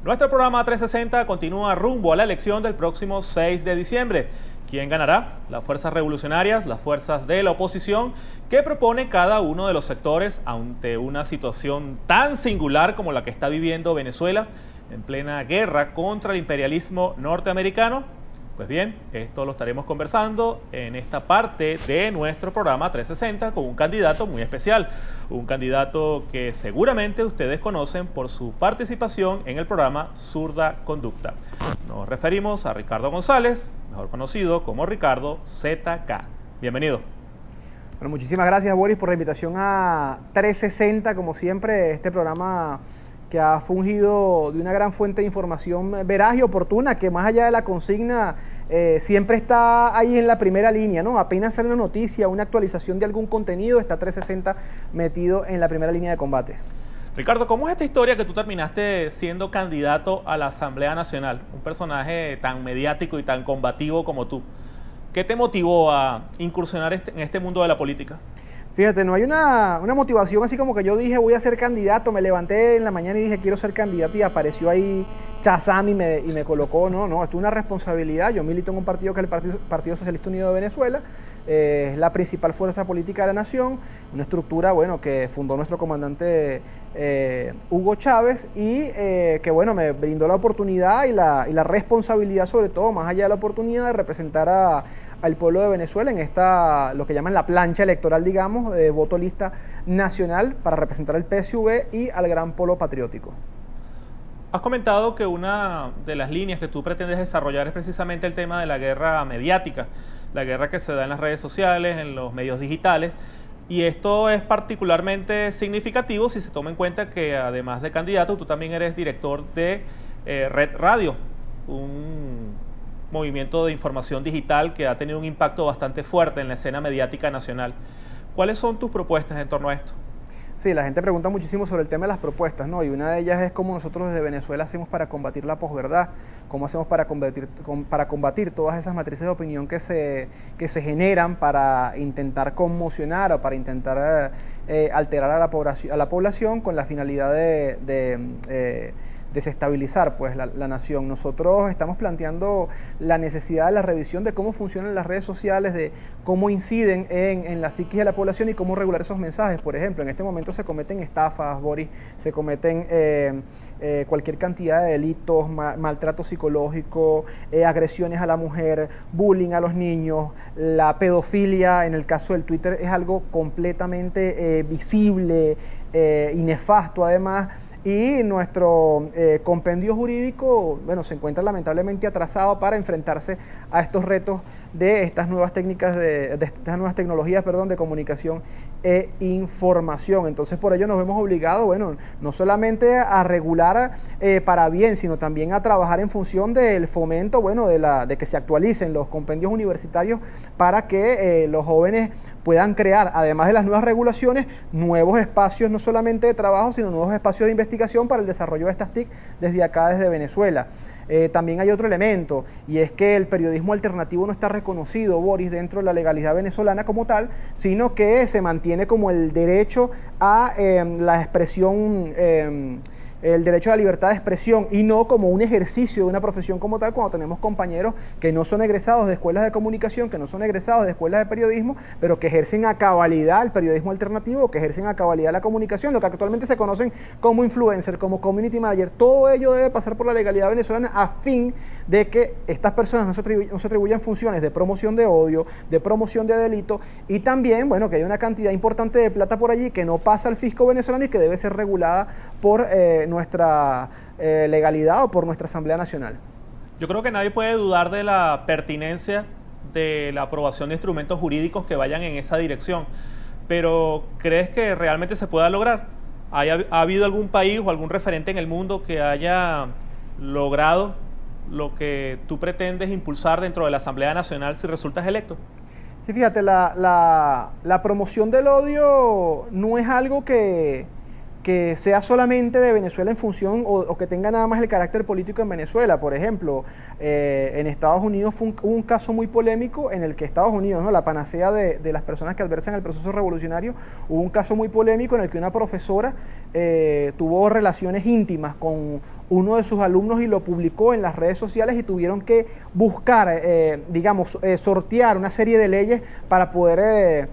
Nuestro programa 360 continúa rumbo a la elección del próximo 6 de diciembre. ¿Quién ganará? Las fuerzas revolucionarias, las fuerzas de la oposición. ¿Qué propone cada uno de los sectores ante una situación tan singular como la que está viviendo Venezuela en plena guerra contra el imperialismo norteamericano? Pues bien, esto lo estaremos conversando en esta parte de nuestro programa 360 con un candidato muy especial, un candidato que seguramente ustedes conocen por su participación en el programa Zurda Conducta. Nos referimos a Ricardo González, mejor conocido como Ricardo ZK. Bienvenido. Bueno, muchísimas gracias, Boris, por la invitación a 360, como siempre, este programa que ha fungido de una gran fuente de información veraz y oportuna, que más allá de la consigna siempre está ahí en la primera línea, ¿no? Apenas sale una noticia, una actualización de algún contenido, está 360 metido en la primera línea de combate. Ricardo, ¿cómo es esta historia que tú terminaste siendo candidato a la Asamblea Nacional? Un personaje tan mediático y tan combativo como tú. ¿Qué te motivó a incursionar en este mundo de la política? Fíjate, no hay una motivación así como que yo dije voy a ser candidato, me levanté en la mañana y dije quiero ser candidato y apareció ahí Chazam y me colocó, no, esto es una responsabilidad. Yo milito en un partido que es el Partido Socialista Unido de Venezuela, es la principal fuerza política de la nación, una estructura, bueno, que fundó nuestro comandante Hugo Chávez y que, bueno, me brindó la oportunidad y la responsabilidad, sobre todo, más allá de la oportunidad de representar al pueblo de Venezuela en esta, lo que llaman la plancha electoral, digamos, de voto lista nacional para representar al PSV y al Gran Polo Patriótico. Has comentado que una de las líneas que tú pretendes desarrollar es precisamente el tema de la guerra mediática, la guerra que se da en las redes sociales, en los medios digitales, y esto es particularmente significativo si se toma en cuenta que además de candidato, tú también eres director de Red Radio, un movimiento de información digital que ha tenido un impacto bastante fuerte en la escena mediática nacional. ¿Cuáles son tus propuestas en torno a esto? Sí, la gente pregunta muchísimo sobre el tema de las propuestas, ¿no? Y una de ellas es cómo nosotros desde Venezuela hacemos para combatir la posverdad, cómo hacemos para combatir todas esas matrices de opinión que se generan para intentar conmocionar o para intentar alterar a la población con la finalidad de desestabilizar pues la nación. Nosotros estamos planteando la necesidad de la revisión de cómo funcionan las redes sociales, de cómo inciden en la psiquis de la población y cómo regular esos mensajes. Por ejemplo, en este momento se cometen estafas, Boris, se cometen cualquier cantidad de delitos, maltrato psicológico, agresiones a la mujer, bullying a los niños, la pedofilia en el caso del Twitter es algo completamente visible y nefasto además. Y nuestro compendio jurídico, bueno, se encuentra lamentablemente atrasado para enfrentarse a estos retos de estas nuevas técnicas, de estas nuevas tecnologías, de comunicación e información. Entonces, por ello nos vemos obligados, bueno, no solamente a regular para bien, sino también a trabajar en función del fomento, bueno, de que se actualicen los compendios universitarios para que los jóvenes puedan crear, además de las nuevas regulaciones, nuevos espacios no solamente de trabajo, sino nuevos espacios de investigación para el desarrollo de estas TIC desde acá, desde Venezuela. También hay otro elemento, y es que el periodismo alternativo no está reconocido, Boris, dentro de la legalidad venezolana como tal, sino que se mantiene como el derecho a la expresión, el derecho a la libertad de expresión y no como un ejercicio de una profesión como tal cuando tenemos compañeros que no son egresados de escuelas de comunicación, que no son egresados de escuelas de periodismo, pero que ejercen a cabalidad el periodismo alternativo, que ejercen a cabalidad la comunicación, lo que actualmente se conocen como influencer, como community manager. Todo ello debe pasar por la legalidad venezolana a fin de que estas personas no se atribuyan funciones de promoción de odio, de promoción de delito y también, bueno, que hay una cantidad importante de plata por allí que no pasa al fisco venezolano y que debe ser regulada por nuestra legalidad o por nuestra Asamblea Nacional. Yo creo que nadie puede dudar de la pertinencia de la aprobación de instrumentos jurídicos que vayan en esa dirección, pero ¿crees que realmente se pueda lograr? ¿Ha habido algún país o algún referente en el mundo que haya logrado lo que tú pretendes impulsar dentro de la Asamblea Nacional si resultas electo? Sí, fíjate, la promoción del odio no es algo que que sea solamente de Venezuela en función o que tenga nada más el carácter político en Venezuela. Por ejemplo, en Estados Unidos hubo un caso muy polémico en el que Estados Unidos, ¿no?, la panacea de las personas que adversan el proceso revolucionario, hubo un caso muy polémico en el que una profesora tuvo relaciones íntimas con uno de sus alumnos y lo publicó en las redes sociales y tuvieron que buscar, sortear una serie de leyes para poder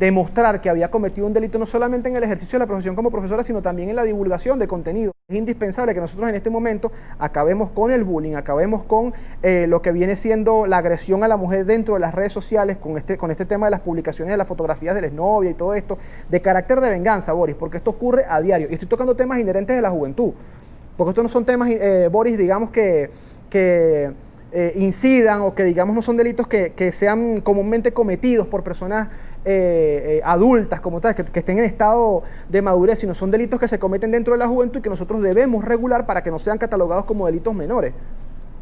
demostrar que había cometido un delito no solamente en el ejercicio de la profesión como profesora, sino también en la divulgación de contenido. Es indispensable que nosotros en este momento acabemos con el bullying, acabemos con lo que viene siendo la agresión a la mujer dentro de las redes sociales, con este tema de las publicaciones de las fotografías de la exnovia y todo esto, de carácter de venganza, Boris, porque esto ocurre a diario. Y estoy tocando temas inherentes de la juventud, porque estos no son temas, Boris, digamos que incidan o que digamos no son delitos que sean comúnmente cometidos por personas adultas como tal, que estén en estado de madurez, sino son delitos que se cometen dentro de la juventud y que nosotros debemos regular para que no sean catalogados como delitos menores.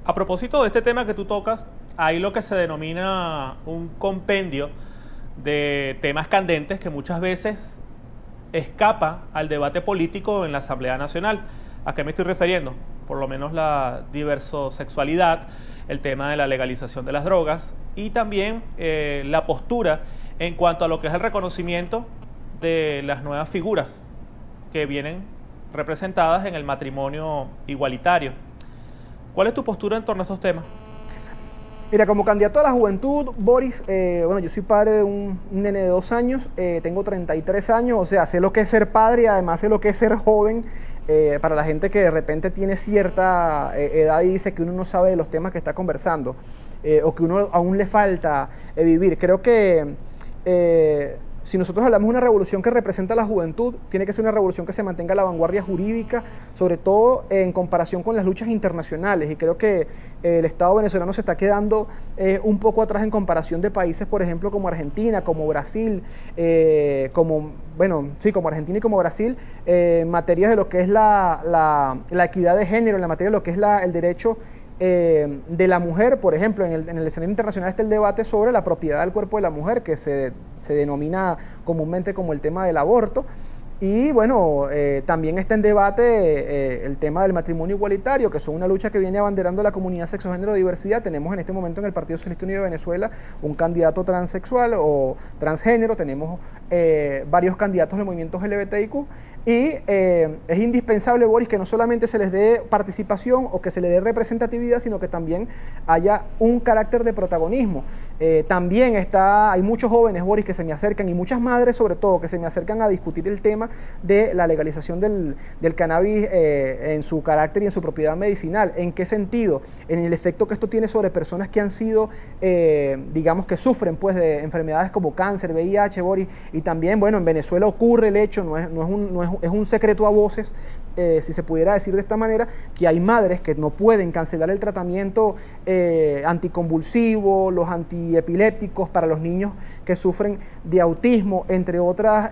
A propósito de este tema que tú tocas, hay lo que se denomina un compendio de temas candentes que muchas veces escapa al debate político en la Asamblea Nacional. ¿A qué me estoy refiriendo? Por lo menos la diversosexualidad, el tema de la legalización de las drogas y también la postura en cuanto a lo que es el reconocimiento de las nuevas figuras que vienen representadas en el matrimonio igualitario. ¿Cuál es tu postura en torno a estos temas? Mira, como candidato a la juventud, Boris, yo soy padre de un nene de 2 años, tengo 33 años, o sea, sé lo que es ser padre y además sé lo que es ser joven. Para la gente que de repente tiene cierta edad y dice que uno no sabe de los temas que está conversando o que uno aún le falta vivir. Creo que si nosotros hablamos de una revolución que representa a la juventud, tiene que ser una revolución que se mantenga a la vanguardia jurídica, sobre todo en comparación con las luchas internacionales. Y creo que el Estado venezolano se está quedando un poco atrás en comparación de países, por ejemplo, como Argentina, como Brasil, como Argentina y como Brasil, en materia de lo que es la equidad de género, en la materia de lo que es el derecho de la mujer. Por ejemplo, en el escenario internacional está el debate sobre la propiedad del cuerpo de la mujer, que se denomina comúnmente como el tema del aborto. Y bueno, también está en debate el tema del matrimonio igualitario, que son una lucha que viene abanderando la comunidad sexogénero de diversidad. Tenemos en este momento en el Partido Socialista Unido de Venezuela un candidato transexual o transgénero, tenemos varios candidatos del movimiento LGBTIQ, y es indispensable, Boris, que no solamente se les dé participación o que se les dé representatividad, sino que también haya un carácter de protagonismo. También hay muchos jóvenes, Boris, que se me acercan, y muchas madres sobre todo, que se me acercan a discutir el tema de la legalización del cannabis en su carácter y en su propiedad medicinal. ¿En qué sentido? En el efecto que esto tiene sobre personas que han sido, que sufren pues de enfermedades como cáncer, VIH, Boris, y también, bueno, en Venezuela ocurre el hecho, es un secreto a voces, si se pudiera decir de esta manera, que hay madres que no pueden cancelar el tratamiento anticonvulsivo, los antiepilépticos para los niños que sufren de autismo, entre otras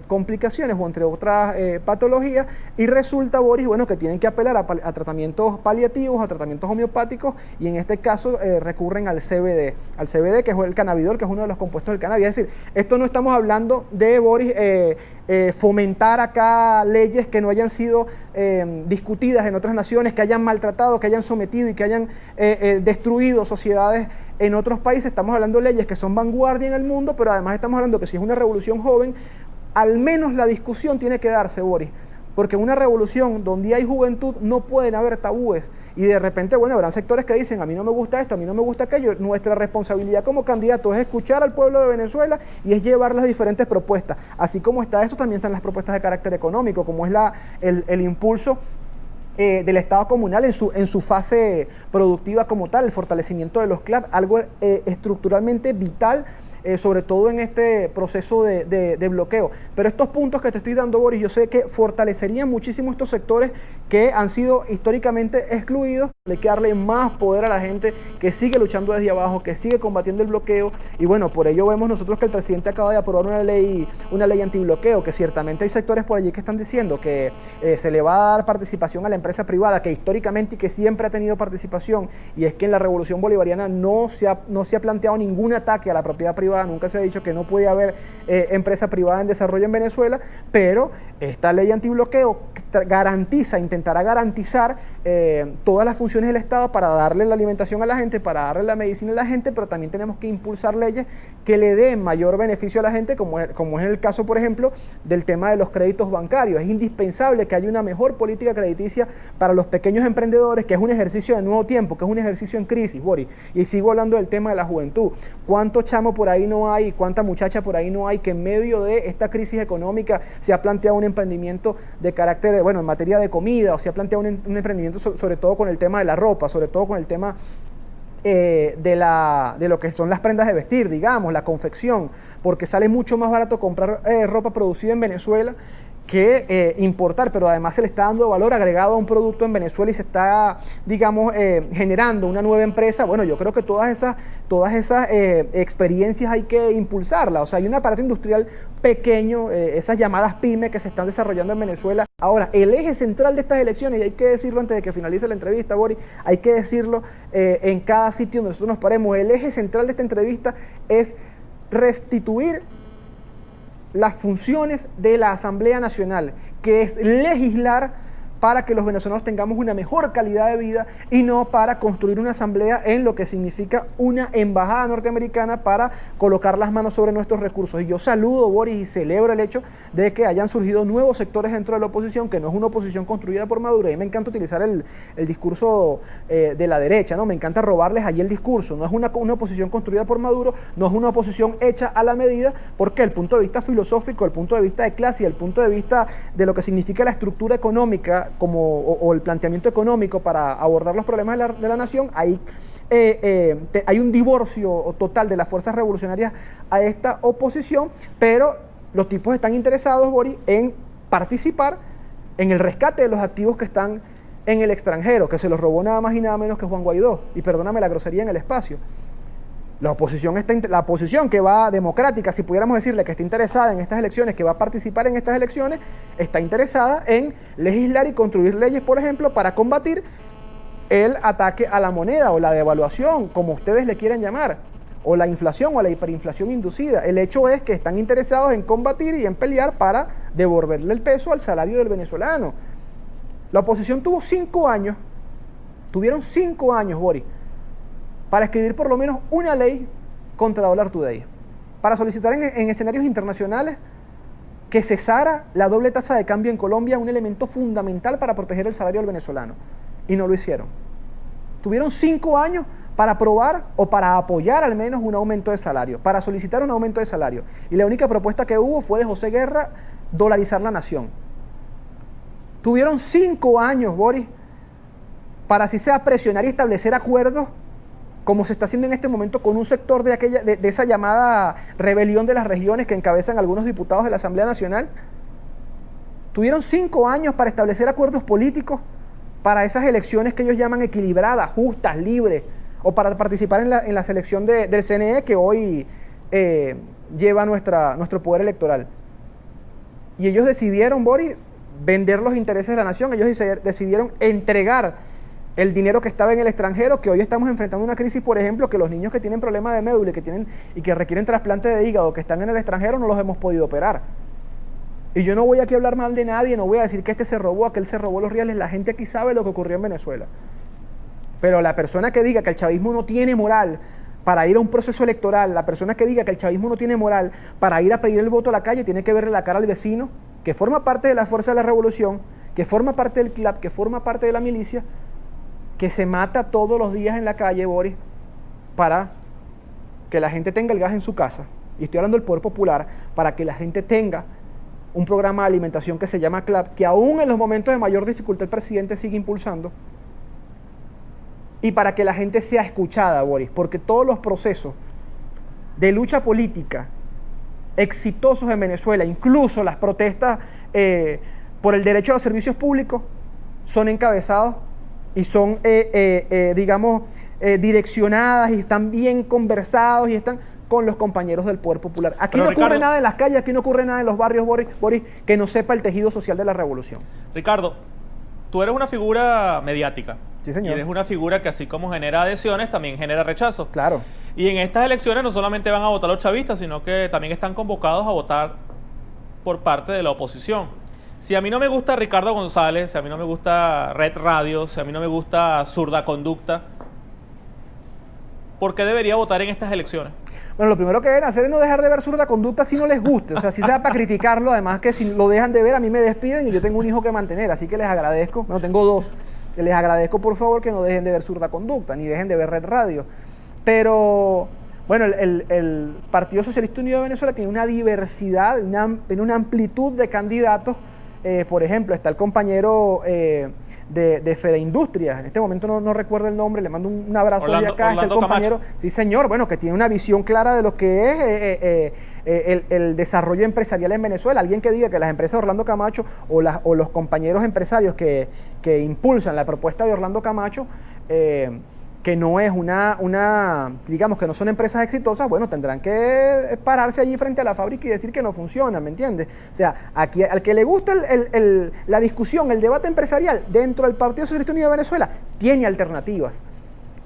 complicaciones o entre otras patologías, y resulta, Boris, bueno, que tienen que apelar a tratamientos paliativos, a tratamientos homeopáticos, y en este caso recurren al CBD, que es el cannabidol, que es uno de los compuestos del cannabis. Es decir, esto no estamos hablando de, Boris, fomentar acá leyes que no hayan sido discutidas en otras naciones, que hayan maltratado, que hayan sometido y que hayan destruido sociedades en otros países. Estamos hablando de leyes que son vanguardia en el mundo, pero además estamos hablando que si es una revolución joven, al menos la discusión tiene que darse, Boris, porque en una revolución donde hay juventud no pueden haber tabúes. Y de repente, bueno, habrán sectores que dicen, a mí no me gusta esto, a mí no me gusta aquello. Nuestra responsabilidad como candidato es escuchar al pueblo de Venezuela y es llevar las diferentes propuestas. Así como está esto, también están las propuestas de carácter económico, como es el impulso del Estado comunal en su fase productiva como tal, el fortalecimiento de los CLAP, algo estructuralmente vital, sobre todo en este proceso de bloqueo. Pero estos puntos que te estoy dando, Boris, yo sé que fortalecerían muchísimo estos sectores que han sido históricamente excluidos. Hay que darle más poder a la gente que sigue luchando desde abajo, que sigue combatiendo el bloqueo. Y bueno, por ello vemos nosotros que el presidente acaba de aprobar una ley antibloqueo, que ciertamente hay sectores por allí que están diciendo que se le va a dar participación a la empresa privada, que históricamente y que siempre ha tenido participación. Y es que en la revolución bolivariana no se ha planteado ningún ataque a la propiedad privada, nunca se ha dicho que no puede haber empresa privada en desarrollo en Venezuela, pero esta ley antibloqueo intentará garantizar todas las funciones del Estado para darle la alimentación a la gente, para darle la medicina a la gente, pero también tenemos que impulsar leyes que le den mayor beneficio a la gente, como es el caso, por ejemplo, del tema de los créditos bancarios. Es indispensable que haya una mejor política crediticia para los pequeños emprendedores, que es un ejercicio de nuevo tiempo, que es un ejercicio en crisis, Boris. Y sigo hablando del tema de la juventud. ¿Cuánto chamo por ahí no hay, cuánta muchacha por ahí no hay que en medio de esta crisis económica se ha planteado un emprendimiento de carácter, en materia de comida, o se ha planteado un emprendimiento sobre todo con el tema de la ropa, sobre todo con el tema de lo que son las prendas de vestir, digamos, la confección, porque sale mucho más barato comprar ropa producida en Venezuela que importar, pero además se le está dando valor agregado a un producto en Venezuela y se está, digamos, generando una nueva empresa. Bueno, yo creo que todas esas experiencias hay que impulsarlas. O sea, hay un aparato industrial pequeño, esas llamadas pymes que se están desarrollando en Venezuela. Ahora, el eje central de estas elecciones, y hay que decirlo antes de que finalice la entrevista, Boris, hay que decirlo en cada sitio donde nosotros nos paremos, el eje central de esta entrevista es restituir las funciones de la Asamblea Nacional, que es legislar para que los venezolanos tengamos una mejor calidad de vida y no para construir una asamblea en lo que significa una embajada norteamericana para colocar las manos sobre nuestros recursos. Y yo saludo, Boris, y celebro el hecho de que hayan surgido nuevos sectores dentro de la oposición, que no es una oposición construida por Maduro. Y a mí me encanta utilizar el discurso de la derecha, ¿no? Me encanta robarles allí el discurso. No es una oposición construida por Maduro, no es una oposición hecha a la medida, porque el punto de vista filosófico, el punto de vista de clase y el punto de vista de lo que significa la estructura económica o el planteamiento económico para abordar los problemas de la nación, hay un divorcio total de las fuerzas revolucionarias a esta oposición, pero los tipos están interesados, Boris, en participar en el rescate de los activos que están en el extranjero, que se los robó nada más y nada menos que Juan Guaidó, y perdóname la grosería en el espacio. La oposición que va democrática, si pudiéramos decirle que está interesada en estas elecciones, que va a participar en estas elecciones, está interesada en legislar y construir leyes, por ejemplo, para combatir el ataque a la moneda o la devaluación, como ustedes le quieran llamar, o la inflación o la hiperinflación inducida. El hecho es que están interesados en combatir y en pelear para devolverle el peso al salario del venezolano. La oposición tuvieron 5 años, Boris, para escribir por lo menos una ley contra Dólar Today, para solicitar en escenarios internacionales que cesara la doble tasa de cambio en Colombia, un elemento fundamental para proteger el salario del venezolano, y no lo hicieron. Tuvieron 5 años para aprobar o para apoyar al menos un aumento de salario, para solicitar un aumento de salario, y la única propuesta que hubo fue de José Guerra dolarizar la nación. Tuvieron 5 años, Boris, para así sea presionar y establecer acuerdos, como se está haciendo en este momento con un sector de esa llamada rebelión de las regiones que encabezan algunos diputados de la Asamblea Nacional. Tuvieron 5 años para establecer acuerdos políticos para esas elecciones que ellos llaman equilibradas, justas, libres, o para participar en la selección del CNE que hoy lleva nuestro poder electoral. Y ellos decidieron, Boris, vender los intereses de la nación. Ellos decidieron entregar el dinero que estaba en el extranjero, que hoy estamos enfrentando una crisis, por ejemplo, que los niños que tienen problemas de médula y que requieren trasplante de hígado, que están en el extranjero, no los hemos podido operar. Y yo no voy aquí a hablar mal de nadie, no voy a decir que este se robó, aquel se robó los reales. La gente aquí sabe lo que ocurrió en Venezuela. Pero la persona que diga que el chavismo no tiene moral para ir a un proceso electoral, la persona que diga que el chavismo no tiene moral para ir a pedir el voto a la calle, tiene que verle la cara al vecino, que forma parte de la fuerza de la revolución, que forma parte del CLAP, que forma parte de la milicia, que se mata todos los días en la calle, Boris, para que la gente tenga el gas en su casa. Y estoy hablando del poder popular, para que la gente tenga un programa de alimentación que se llama CLAP, que aún en los momentos de mayor dificultad el presidente sigue impulsando, y para que la gente sea escuchada, Boris, porque todos los procesos de lucha política exitosos en Venezuela, incluso las protestas por el derecho a los servicios públicos, son encabezados y son, digamos, direccionadas y están bien conversados y están con los compañeros del Poder Popular. Aquí Pero, no ocurre Ricardo, nada en las calles, aquí no ocurre nada en los barrios, Boris, que no sepa el tejido social de la revolución. Ricardo, tú eres una figura mediática. Sí, señor. Y eres una figura que así como genera adhesiones, también genera rechazo. Claro. Y en estas elecciones no solamente van a votar los chavistas, sino que también están convocados a votar por parte de la oposición. Si a mí no me gusta Ricardo González, si a mí no me gusta Red Radio, si a mí no me gusta Zurda Conducta, ¿por qué debería votar en estas elecciones? Bueno, lo primero que deben hacer es no dejar de ver Zurda Conducta si no les guste. O sea, si sea para criticarlo, además que si lo dejan de ver, a mí me despiden y yo tengo un hijo que mantener. Así que les agradezco, bueno, tengo dos. Les agradezco por favor que no dejen de ver Zurda Conducta, ni dejen de ver Red Radio. Pero, bueno, el Partido Socialista Unido de Venezuela tiene una diversidad, tiene una amplitud de candidatos. Por ejemplo, está el compañero de Fede Industrias, en este momento no recuerdo el nombre, le mando un abrazo de acá, está el compañero, Camacho. Sí señor, bueno, que tiene una visión clara de lo que es el desarrollo empresarial en Venezuela. Alguien que diga que las empresas de Orlando Camacho o los compañeros empresarios que impulsan la propuesta de Orlando Camacho, que no es digamos que no son empresas exitosas, bueno, tendrán que pararse allí frente a la fábrica y decir que no funciona, ¿me entiendes? O sea, aquí, al que le gusta la discusión, el debate empresarial dentro del Partido Socialista Unido de Venezuela, tiene alternativas.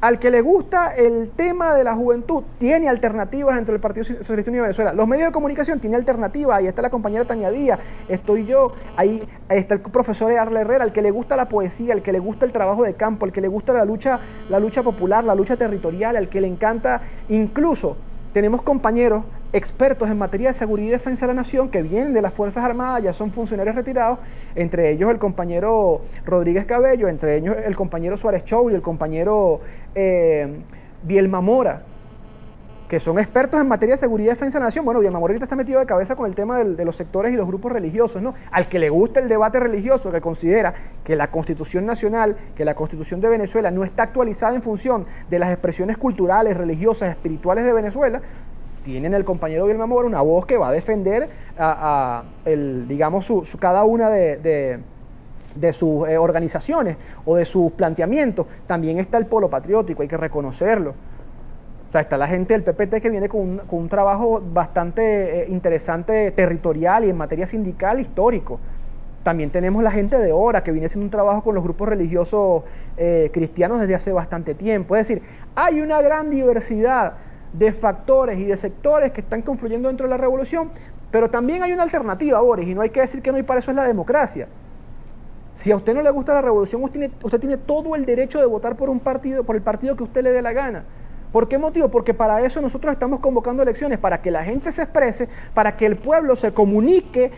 Al que le gusta el tema de la juventud, tiene alternativas dentro del Partido Socialista Unido de Venezuela. Los medios de comunicación tienen alternativas. Ahí está la compañera Tania Díaz, estoy yo, ahí está el profesor Arle Herrera. Al que le gusta la poesía, al que le gusta el trabajo de campo, al que le gusta la lucha popular, la lucha territorial, al que le encanta, incluso tenemos compañeros expertos en materia de seguridad y defensa de la nación que vienen de las Fuerzas Armadas, ya son funcionarios retirados, entre ellos el compañero Rodríguez Cabello, entre ellos el compañero Suárez Chou y el compañero Bielma Mora, que son expertos en materia de seguridad y defensa de la nación. Bueno, Bielma Mora ahorita está metido de cabeza con el tema de los sectores y los grupos religiosos, ¿no? Al que le gusta el debate religioso, que considera que la Constitución Nacional, que la Constitución de Venezuela no está actualizada en función de las expresiones culturales, religiosas, espirituales de Venezuela, tienen el compañero Bielma Mora una voz que va a defender digamos, cada una de sus organizaciones o de sus planteamientos. También está el polo patriótico, hay que reconocerlo. O sea, está la gente del PPT que viene con un trabajo bastante interesante territorial y en materia sindical histórico. También tenemos la gente de Hora, que viene haciendo un trabajo con los grupos religiosos cristianos desde hace bastante tiempo. Es decir, hay una gran diversidad de factores y de sectores que están confluyendo dentro de la revolución, pero también hay una alternativa, Boris, y no hay que decir que no, y para eso es la democracia. Si a usted no le gusta la revolución, usted tiene todo el derecho de votar por el partido que usted le dé la gana. ¿Por qué motivo? Porque para eso nosotros estamos convocando elecciones, para que la gente se exprese, para que el pueblo se comunique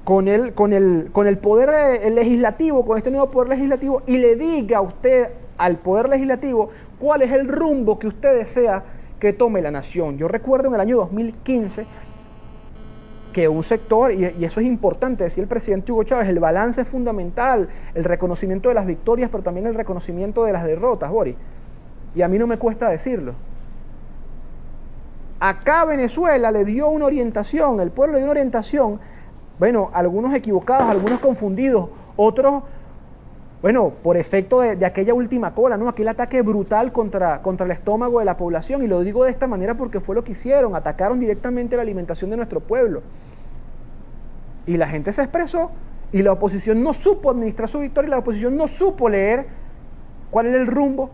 con el poder legislativo, con este nuevo poder legislativo, y le diga a usted, al poder legislativo, cuál es el rumbo que usted desea que tome la nación. Yo recuerdo en el año 2015 que un sector, y eso es importante, decía el presidente Hugo Chávez, el balance es fundamental, el reconocimiento de las victorias, pero también el reconocimiento de las derrotas, Boris. Y a mí no me cuesta decirlo. Acá Venezuela le dio una orientación, el pueblo le dio una orientación, bueno, algunos equivocados, algunos confundidos, otros, bueno, por efecto de aquella última cola, ¿no? Aquel ataque brutal contra el estómago de la población, y lo digo de esta manera porque fue lo que hicieron, atacaron directamente la alimentación de nuestro pueblo. Y la gente se expresó, y la oposición no supo administrar su victoria, y la oposición no supo leer cuál era el rumbo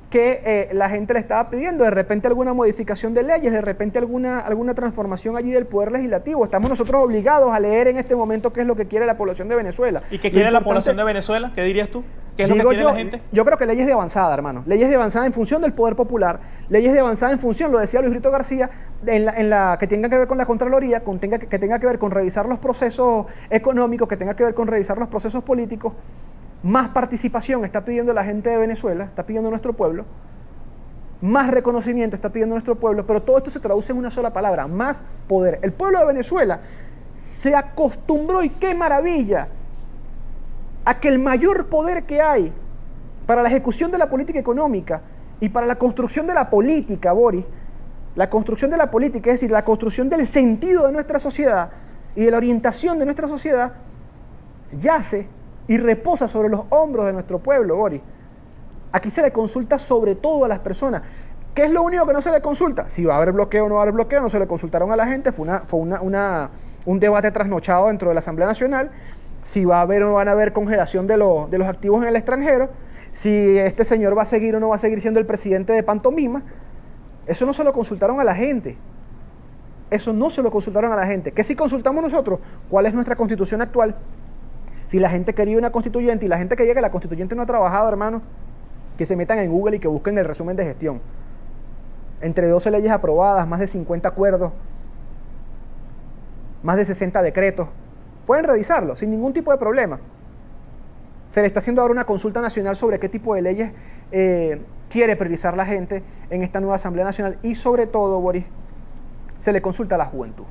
que la gente le estaba pidiendo. De repente alguna modificación de leyes, de repente alguna transformación allí del poder legislativo. Estamos nosotros obligados a leer en este momento qué es lo que quiere la población de Venezuela. ¿Y qué quiere la población de Venezuela? ¿Qué dirías tú? ¿Qué es lo que quiere la gente? Yo creo que leyes de avanzada, hermano. Leyes de avanzada en función del poder popular, leyes de avanzada en función, lo decía Luis Rito García, que tengan que ver con la Contraloría, que tenga que ver con revisar los procesos económicos, que tenga que ver con revisar los procesos políticos. Más participación está pidiendo la gente de Venezuela, está pidiendo nuestro pueblo, más reconocimiento está pidiendo nuestro pueblo, pero todo esto se traduce en una sola palabra: más poder. El pueblo de Venezuela se acostumbró, y qué maravilla, a que el mayor poder que hay para la ejecución de la política económica y para la construcción de la política, Boris, la construcción de la política, es decir, la construcción del sentido de nuestra sociedad y de la orientación de nuestra sociedad, yace y reposa sobre los hombros de nuestro pueblo, Boris. Aquí se le consulta sobre todo a las personas. ¿Qué es lo único que no se le consulta? Si va a haber bloqueo o no va a haber bloqueo, no se le consultaron a la gente, fue un debate trasnochado dentro de la Asamblea Nacional, si va a haber o no van a haber congelación de los activos en el extranjero, si este señor va a seguir o no va a seguir siendo el presidente de pantomima. Eso no se lo consultaron a la gente. Eso no se lo consultaron a la gente. ¿Qué si consultamos nosotros? ¿Cuál es nuestra constitución actual? Si la gente quería una constituyente y la gente que llega, la constituyente no ha trabajado, hermano, que se metan en Google y que busquen el resumen de gestión. Entre 12 leyes aprobadas, más de 50 acuerdos, más de 60 decretos. Pueden revisarlo sin ningún tipo de problema. Se le está haciendo ahora una consulta nacional sobre qué tipo de leyes quiere priorizar la gente en esta nueva Asamblea Nacional y sobre todo, Boris, se le consulta a la juventud,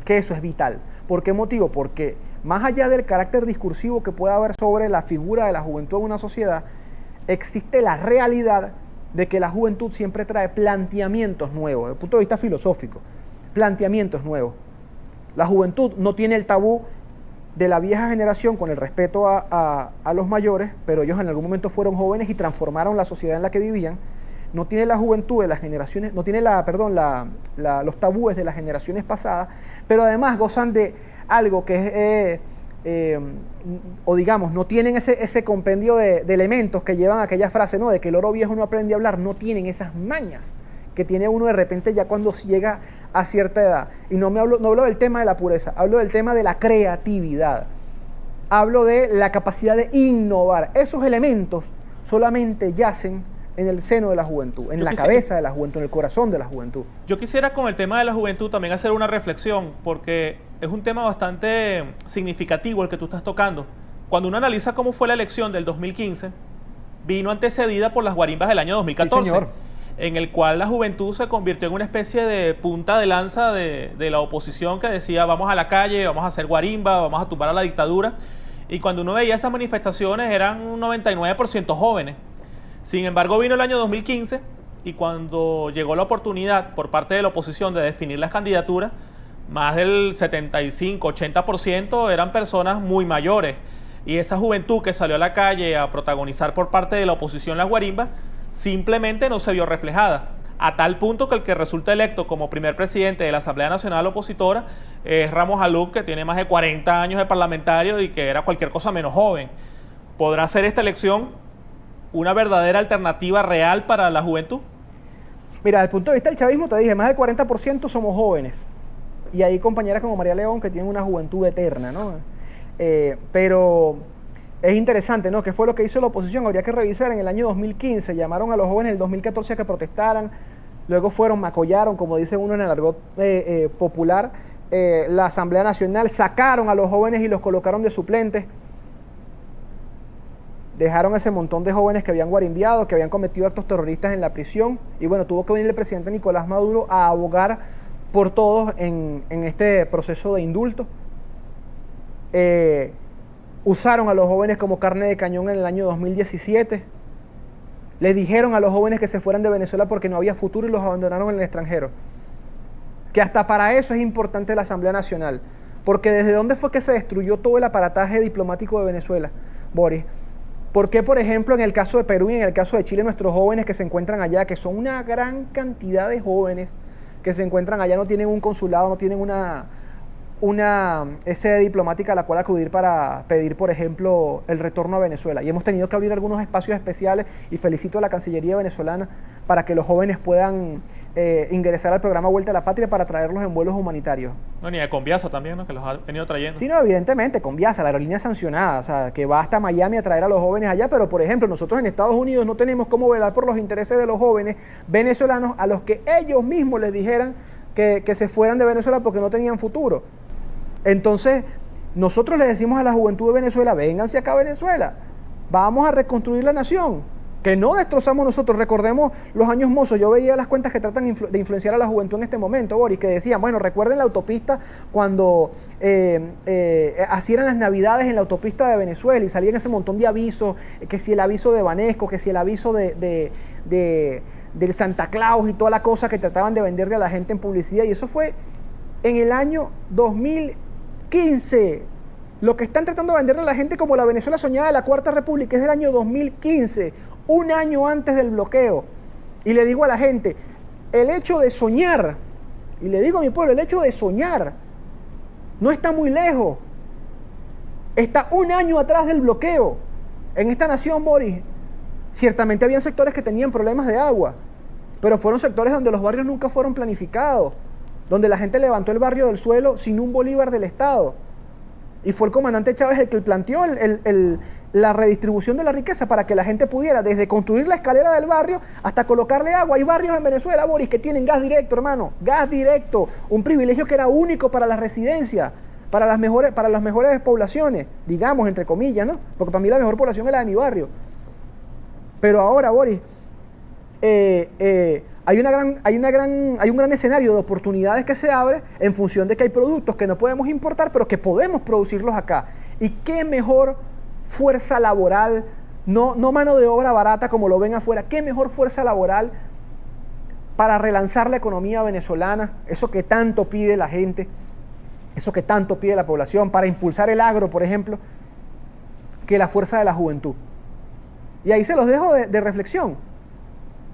que eso es vital. ¿Por qué motivo? Porque más allá del carácter discursivo que pueda haber sobre la figura de la juventud en una sociedad, existe la realidad de que la juventud siempre trae planteamientos nuevos, desde el punto de vista filosófico, planteamientos nuevos. La juventud no tiene el tabú de la vieja generación con el respeto a los mayores, pero ellos en algún momento fueron jóvenes y transformaron la sociedad en la que vivían. No tiene la juventud de las generaciones, no tiene los tabúes de las generaciones pasadas, pero además gozan de algo que es, o digamos, no tienen ese compendio de elementos que llevan a aquella frase, ¿no?, de que el oro viejo no aprende a hablar. No tienen esas mañas que tiene uno de repente ya cuando llega a cierta edad. Y no hablo del tema de la pureza, hablo del tema de la creatividad, hablo de la capacidad de innovar. Esos elementos solamente yacen en el seno de la juventud, en la cabeza de la juventud, en el corazón de la juventud. Yo quisiera con el tema de la juventud también hacer una reflexión, porque es un tema bastante significativo el que tú estás tocando. Cuando uno analiza cómo fue la elección del 2015, vino antecedida por las guarimbas del año 2014, sí, señor, en el cual la juventud se convirtió en una especie de punta de lanza de la oposición que decía vamos a la calle, vamos a hacer guarimba, vamos a tumbar a la dictadura. Y cuando uno veía esas manifestaciones eran un 99% jóvenes. Sin embargo, vino el año 2015 y cuando llegó la oportunidad por parte de la oposición de definir las candidaturas, más del 75-80% eran personas muy mayores. Y esa juventud que salió a la calle a protagonizar por parte de la oposición las guarimbas, simplemente no se vio reflejada. A tal punto que el que resulta electo como primer presidente de la Asamblea Nacional Opositora es Ramos Aluc, que tiene más de 40 años de parlamentario y que era cualquier cosa menos joven. ¿Podrá ser esta elección una verdadera alternativa real para la juventud? Mira, desde el punto de vista del chavismo, te dije, más del 40% somos jóvenes. Y hay compañeras como María León que tienen una juventud eterna, ¿no? Pero es interesante, ¿no? ¿Qué fue lo que hizo la oposición? Habría que revisar. En el año 2015 llamaron a los jóvenes en el 2014 a que protestaran, luego macollaron, como dice uno en el argot popular, la Asamblea Nacional, sacaron a los jóvenes y los colocaron de suplentes. Dejaron ese montón de jóvenes que habían guarimbiado, que habían cometido actos terroristas en la prisión. Y bueno, tuvo que venir el presidente Nicolás Maduro a abogar por todos en este proceso de indulto. Usaron a los jóvenes como carne de cañón en el año 2017. Le dijeron a los jóvenes que se fueran de Venezuela porque no había futuro y los abandonaron en el extranjero. Que hasta para eso es importante la Asamblea Nacional. Porque ¿desde dónde fue que se destruyó todo el aparataje diplomático de Venezuela, Boris? ¿Por qué, por ejemplo, en el caso de Perú y en el caso de Chile, nuestros jóvenes que se encuentran allá, que son una gran cantidad de jóvenes que se encuentran allá, no tienen un consulado, no tienen una sede diplomática a la cual acudir para pedir, por ejemplo, el retorno a Venezuela? Y hemos tenido que abrir algunos espacios especiales y felicito a la Cancillería venezolana para que los jóvenes puedan ingresar al programa Vuelta a la Patria para traerlos en vuelos humanitarios. Bueno, y a Conviasa también, ¿no?, que los ha venido trayendo. Sí, no, evidentemente, Conviasa, la aerolínea sancionada, o sea, que va hasta Miami a traer a los jóvenes allá, pero por ejemplo, nosotros en Estados Unidos no tenemos cómo velar por los intereses de los jóvenes venezolanos a los que ellos mismos les dijeran que se fueran de Venezuela porque no tenían futuro. Entonces, nosotros le decimos a la juventud de Venezuela, vénganse acá a Venezuela, vamos a reconstruir la nación, que no destrozamos nosotros. Recordemos los años mozos. Yo veía las cuentas que tratan de influenciar a la juventud en este momento, Boris, que decían, bueno, recuerden la autopista cuando hacían las navidades en la autopista de Venezuela y salían ese montón de avisos, que si el aviso de Banesco, que si el aviso del Santa Claus y toda la cosa que trataban de venderle a la gente en publicidad. Y eso fue en el año 2015. Lo que están tratando de venderle a la gente como la Venezuela soñada de la Cuarta República es del año 2015, un año antes del bloqueo. Y le digo a la gente, el hecho de soñar, y le digo a mi pueblo, el hecho de soñar no está muy lejos. Está un año atrás del bloqueo. En esta nación, Boris, ciertamente habían sectores que tenían problemas de agua, pero fueron sectores donde los barrios nunca fueron planificados, donde la gente levantó el barrio del suelo sin un bolívar del Estado. Y fue el comandante Chávez el que planteó la redistribución de la riqueza para que la gente pudiera, desde construir la escalera del barrio hasta colocarle agua. Hay barrios en Venezuela, Boris, que tienen gas directo, hermano, gas directo, un privilegio que era único para las residencias, para las mejores poblaciones, digamos, entre comillas, ¿no? Porque para mí la mejor población es la de mi barrio. Pero ahora, Boris, hay un gran escenario de oportunidades que se abre en función de que hay productos que no podemos importar, pero que podemos producirlos acá. ¿Y qué mejor fuerza laboral, no mano de obra barata como lo ven afuera, qué mejor fuerza laboral para relanzar la economía venezolana, eso que tanto pide la gente, eso que tanto pide la población, para impulsar el agro, por ejemplo, que la fuerza de la juventud? Y ahí se los dejo de reflexión.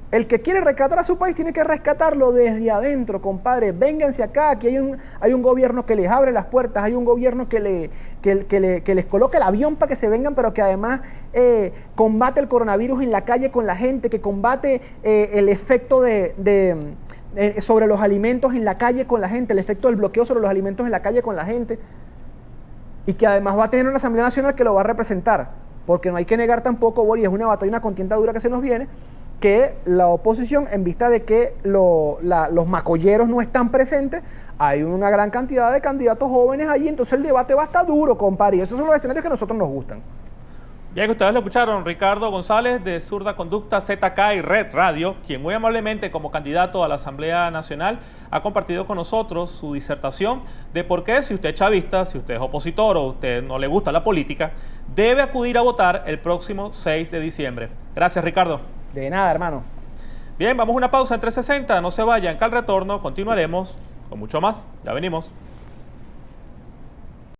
El que quiere rescatar a su país tiene que rescatarlo desde adentro, compadre. Vénganse acá, aquí hay un gobierno que les abre las puertas, hay un gobierno que les coloca el avión para que se vengan, pero que además combate el coronavirus en la calle con la gente, que combate el efecto sobre los alimentos en la calle con la gente, el efecto del bloqueo sobre los alimentos en la calle con la gente, y que además va a tener una Asamblea Nacional que lo va a representar, porque no hay que negar tampoco, Boris, es una batalla, una contienda dura que se nos viene, que la oposición, en vista de que los macolleros no están presentes, hay una gran cantidad de candidatos jóvenes allí, entonces el debate va a estar duro, compadre, y esos son los escenarios que a nosotros nos gustan. Bien, ustedes lo escucharon, Ricardo González de Zurda Conducta, ZK y Red Radio, quien muy amablemente como candidato a la Asamblea Nacional ha compartido con nosotros su disertación de por qué, si usted es chavista, si usted es opositor o a usted no le gusta la política, debe acudir a votar el próximo 6 de diciembre. Gracias, Ricardo. De nada, hermano. Bien, vamos a una pausa en 360, no se vayan, que al retorno continuaremos con mucho más. Ya venimos.